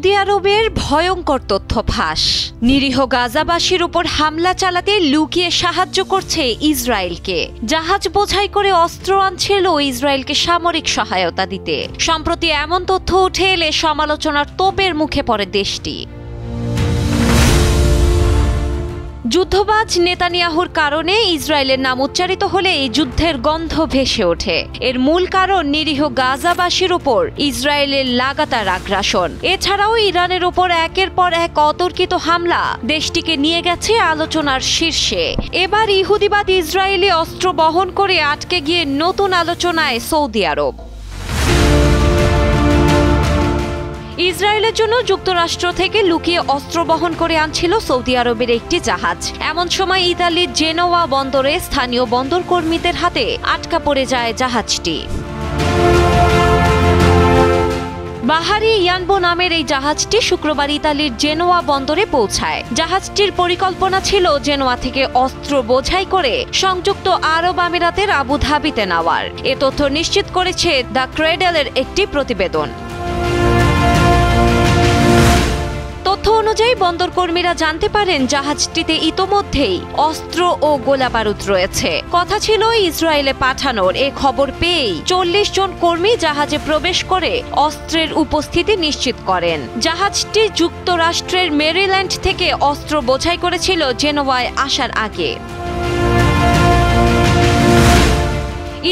Saudi আরবের ভয়ঙ্কর তথ্য ফাঁস। নিরীহ গাজাবাসীর উপর হামলা চালাতে লুকিয়ে সাহায্য করছে ইসরায়েলকে। জাহাজ বোঝাই করে অস্ত্র আনছিল ইসরায়েলকে সামরিক সহায়তা দিতে। সম্প্রতি এমন তথ্য উঠে এলে সমালোচনার তোপের মুখে পড়ে দেশটি। যুদ্ধবাজ নেতানিয়াহুর কারণে ইসরায়েলের নাম উচ্চারিত হলেই যুদ্ধের গন্ধ ভেসে ওঠে। এর মূল কারণ নিরীহ গাজাবাসীর উপর ইসরায়েলের লাগাতার আগ্রাসন। এছাড়াও ইরানের উপর একের পর এক অতর্কিত হামলা দেশটিকে নিয়ে গেছে আলোচনার শীর্ষে। এবার ইহুদিবাদ ইসরায়েলি অস্ত্র বহন করে আটকে গিয়ে নতুন আলোচনায় সৌদি আরব। ইসরায়েলের জন্য যুক্তরাষ্ট্র থেকে লুকিয়ে অস্ত্র বহন করে আনছিল সৌদি আরবের একটি জাহাজ। এমন সময় ইতালির জেনোয়া বন্দরে স্থানীয় বন্দর কর্মীদের হাতে আটকা পড়ে যায় জাহাজটি। বাহারি ইয়ানবো নামের এই জাহাজটি শুক্রবার ইতালির জেনোয়া বন্দরে পৌঁছায়। জাহাজটির পরিকল্পনা ছিল জেনোয়া থেকে অস্ত্র বোঝাই করে সংযুক্ত আরব আমিরাতের আবুধাবিতে নেওয়ার। এ তথ্য নিশ্চিত করেছে দ্য ক্রেডেলের একটি প্রতিবেদন। তথ্য অনুযায়ী বন্দর কর্মীরা জানতে পারেন জাহাজটিতে ইতোমধ্যেই অস্ত্র ও গোলাবারুদ রয়েছে। কথা ছিল ইসরায়েলে পাঠানোর। এ খবর পেয়েই 40 জন কর্মী জাহাজে প্রবেশ করে অস্ত্রের উপস্থিতি নিশ্চিত করেন। জাহাজটি যুক্তরাষ্ট্রের মেরিল্যান্ড থেকে অস্ত্র বোঝাই করেছিল জেনোয়ায় আসার আগে।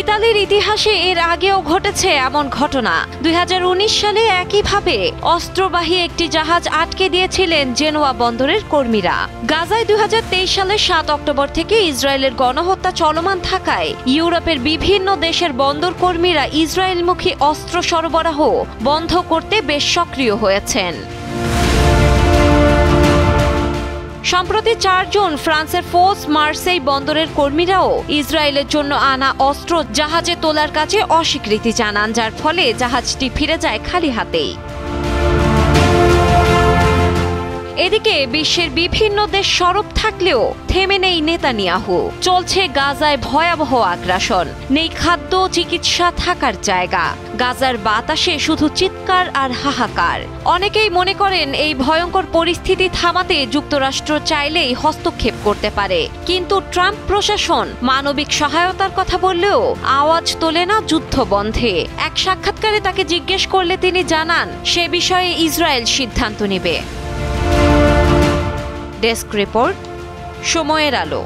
ইতালির ইতিহাসে এর আগেও ঘটেছে এমন ঘটনা। 2019 সালে একইভাবে অস্ত্রবাহী একটি জাহাজ আটকে দিয়েছিলেন জেনোয়া বন্দরের কর্মীরা। গাজায় 2023 সালের 7 অক্টোবর থেকে ইসরায়েলের গণহত্যা চলমান থাকায় ইউরোপের বিভিন্ন দেশের বন্দর কর্মীরা ইসরায়েলমুখী অস্ত্র সরবরাহ বন্ধ করতে বেশ সক্রিয় হয়েছেন। সম্প্রতি 4 জুন ফ্রান্সের ফোস মার্সেই বন্দরের কর্মীরাও ইসরায়েলের জন্য আনা অস্ত্র জাহাজে তোলার কাজে অস্বীকৃতি জানান, যার ফলে জাহাজটি ফিরে যায় খালি হাতেই। এদিকে বিশ্বের বিভিন্ন দেশ সরব থাকলেও থেমে নেই নেতানিয়াহু। চলছে গাজায় ভয়াবহ আগ্রাসন। নেই খাদ্য, চিকিৎসা, থাকার জায়গা। গাজার বাতাসে শুধু চিৎকার আর হাহাকার। অনেকেই মনে করেন এই ভয়ঙ্কর পরিস্থিতি থামাতে যুক্তরাষ্ট্র চাইলেই হস্তক্ষেপ করতে পারে। কিন্তু ট্রাম্প প্রশাসন মানবিক সহায়তার কথা বললেও আওয়াজ তোলে না যুদ্ধ বন্ধে। এক সাক্ষাৎকারে তাকে জিজ্ঞেস করলে তিনি জানান সে বিষয়ে ইসরায়েল সিদ্ধান্ত নেবে। ডেস্ক রিপোর্ট, সময়ের আলো।